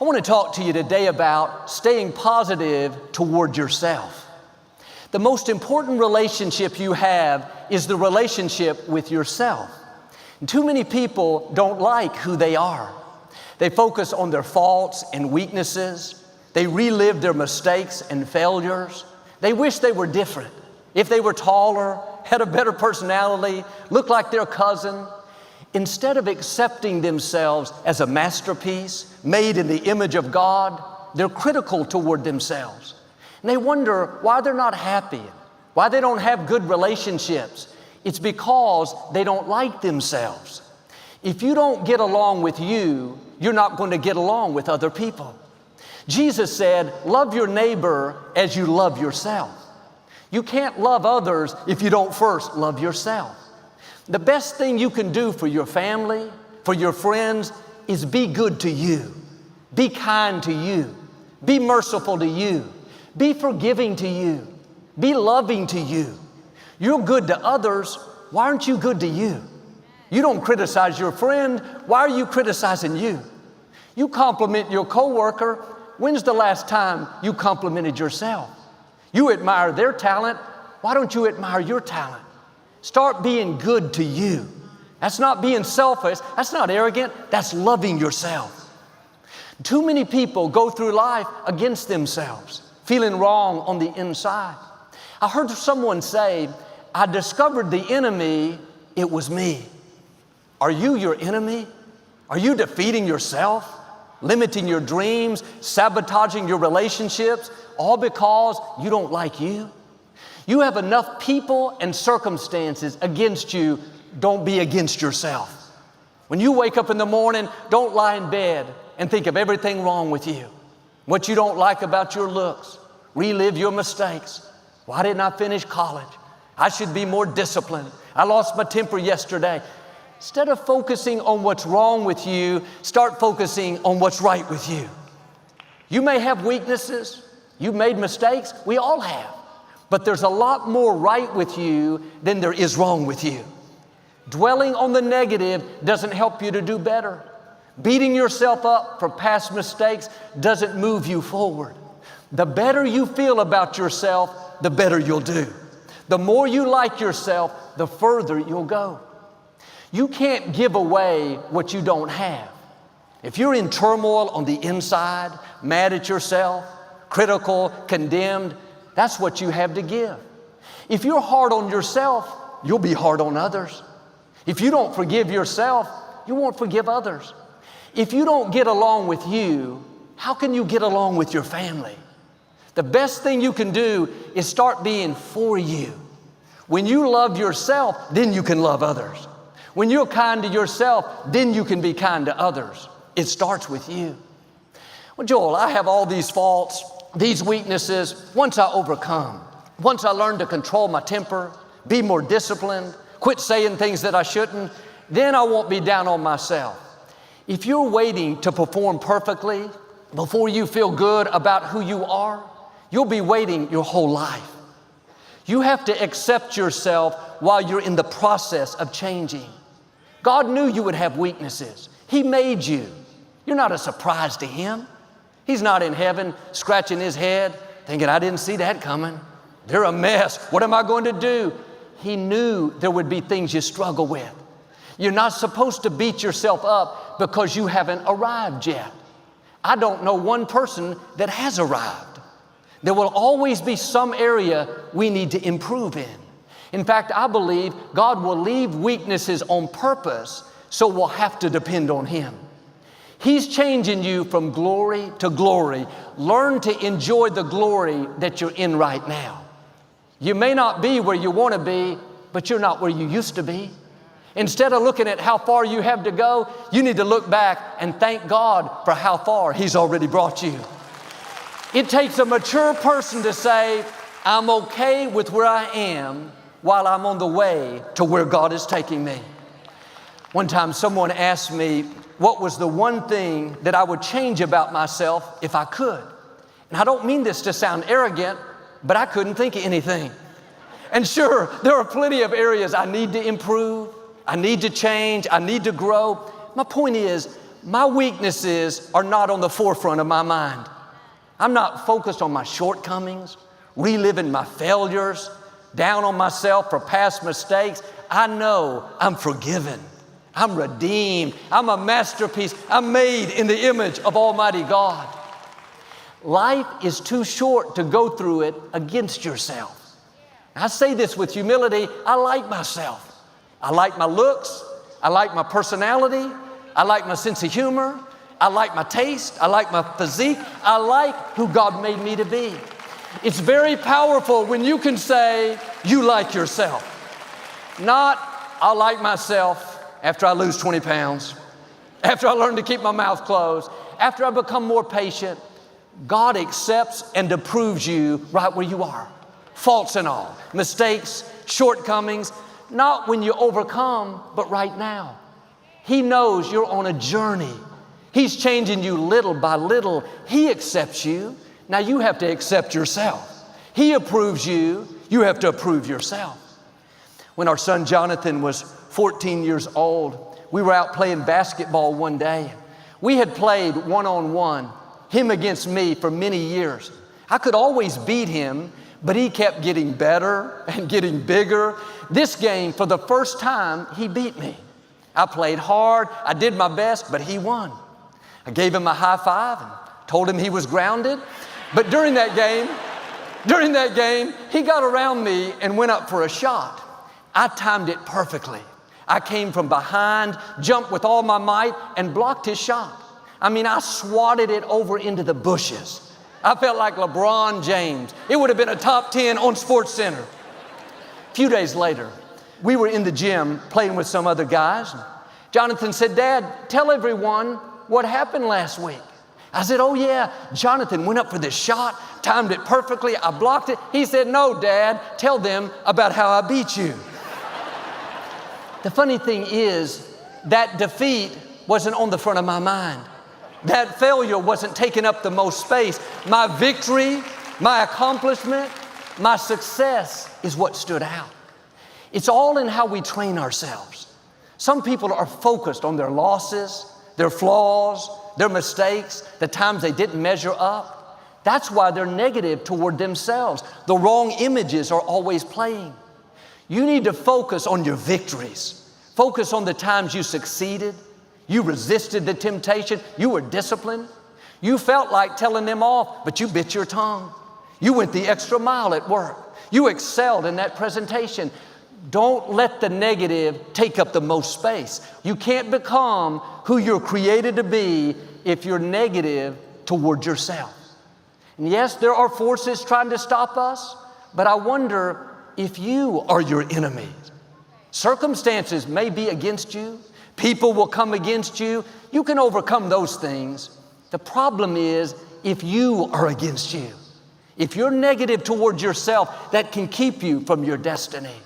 I want to talk to you today about staying positive toward yourself. The most important relationship you have is the relationship with yourself. And too many people don't like who they are. They focus on their faults and weaknesses. They relive their mistakes and failures. They wish they were different. If they were taller, had a better personality, looked like their cousin. Instead of accepting themselves as a masterpiece made in the image of God, they're critical toward themselves. And they wonder why they're not happy, why they don't have good relationships. It's because they don't like themselves. If you don't get along with you, you're not going to get along with other people. Jesus said, love your neighbor as you love yourself. You can't love others if you don't first love yourself. The best thing you can do for your family, for your friends, is be good to you. Be kind to you. Be merciful to you. Be forgiving to you. Be loving to you. You're good to others. Why aren't you good to you? You don't criticize your friend. Why are you criticizing you? You compliment your coworker. When's the last time you complimented yourself? You admire their talent. Why don't you admire your talent? Start being good to you. That's not being selfish. That's not arrogant. That's loving yourself. Too many people go through life against themselves, feeling wrong on the inside. I heard someone say, I discovered the enemy, it was me. Are you your enemy? Are you defeating yourself, limiting your dreams, sabotaging your relationships, all because you don't like you? You have enough people and circumstances against you. Don't be against yourself. When you wake up in the morning, don't lie in bed and think of everything wrong with you. What you don't like about your looks. Relive your mistakes. Why didn't I finish college? I should be more disciplined. I lost my temper yesterday. Instead of focusing on what's wrong with you, start focusing on what's right with you. You may have weaknesses. You've made mistakes. We all have. But there's a lot more right with you than there is wrong with you. Dwelling on the negative doesn't help you to do better. Beating yourself up for past mistakes doesn't move you forward. The better you feel about yourself, the better you'll do. The more you like yourself, the further you'll go. You can't give away what you don't have. If you're in turmoil on the inside, mad at yourself, critical, condemned, that's what you have to give. If you're hard on yourself, you'll be hard on others. If you don't forgive yourself, you won't forgive others. If you don't get along with you, how can you get along with your family? The best thing you can do is start being for you. When you love yourself, then you can love others. When you're kind to yourself, then you can be kind to others. It starts with you. Well, Joel, I have all these faults, these weaknesses. Once I overcome, once I learn to control my temper, be more disciplined, quit saying things that I shouldn't, then I won't be down on myself. If you're waiting to perform perfectly before you feel good about who you are, you'll be waiting your whole life. You have to accept yourself while you're in the process of changing. God knew you would have weaknesses. He made you. You're not a surprise to Him. He's not in heaven scratching His head thinking, I didn't see that coming. They're a mess. What am I going to do? He knew there would be things you struggle with. You're not supposed to beat yourself up because you haven't arrived yet. I don't know one person that has arrived. There will always be some area we need to improve in. In fact, I believe God will leave weaknesses on purpose, so we'll have to depend on Him. He's changing you from glory to glory. Learn to enjoy the glory that you're in right now. You may not be where you want to be, but you're not where you used to be. Instead of looking at how far you have to go, you need to look back and thank God for how far He's already brought you. It takes a mature person to say, I'm okay with where I am while I'm on the way to where God is taking me. One time someone asked me, what was the one thing that I would change about myself if I could? And I don't mean this to sound arrogant, but I couldn't think of anything. And sure, there are plenty of areas I need to improve, I need to change, I need to grow. My point is, my weaknesses are not on the forefront of my mind. I'm not focused on my shortcomings, reliving my failures, down on myself for past mistakes. I know I'm forgiven. I'm redeemed. I'm a masterpiece. I'm made in the image of Almighty God. Life is too short to go through it against yourself. I say this with humility. I like myself. I like my looks. I like my personality. I like my sense of humor. I like my taste. I like my physique. I like who God made me to be. It's very powerful when you can say you like yourself. Not, I like myself after I lose 20 pounds, after I learn to keep my mouth closed, after I become more patient. God accepts and approves you right where you are, faults and all, mistakes, shortcomings, not when you overcome, but right now. He knows you're on a journey. He's changing you little by little. He accepts you. Now you have to accept yourself. He approves you. You have to approve yourself. When our son Jonathan was 14 years old, we were out playing basketball one day. We had played one-on-one, him against me, for many years. I could always beat him, but he kept getting better and getting bigger. This game, for the first time, he beat me. I played hard. I did my best, but he won. I gave him a high five and told him he was grounded. But during that game, he got around me and went up for a shot. I timed it perfectly. I came from behind, jumped with all my might, and blocked his shot. I mean, I swatted it over into the bushes. I felt like LeBron James. It would have been a top 10 on SportsCenter. A few days later, we were in the gym playing with some other guys. Jonathan said, "Dad, tell everyone what happened last week." I said, "Oh yeah, Jonathan went up for this shot, timed it perfectly, I blocked it." He said, "No, Dad, tell them about how I beat you." The funny thing is, that defeat wasn't on the front of my mind. That failure wasn't taking up the most space. My victory, my accomplishment, my success is what stood out. It's all in how we train ourselves. Some people are focused on their losses, their flaws, their mistakes, the times they didn't measure up. That's why they're negative toward themselves. The wrong images are always playing. You need to focus on your victories. Focus on the times you succeeded. You resisted the temptation. You were disciplined. You felt like telling them off, but you bit your tongue. You went the extra mile at work. You excelled in that presentation. Don't let the negative take up the most space. You can't become who you're created to be if you're negative toward yourself. And yes, there are forces trying to stop us, but I wonder if you are your enemy. Circumstances may be against you. People will come against you. You can overcome those things. The problem is if you are against you. If you're negative toward yourself, that can keep you from your destiny.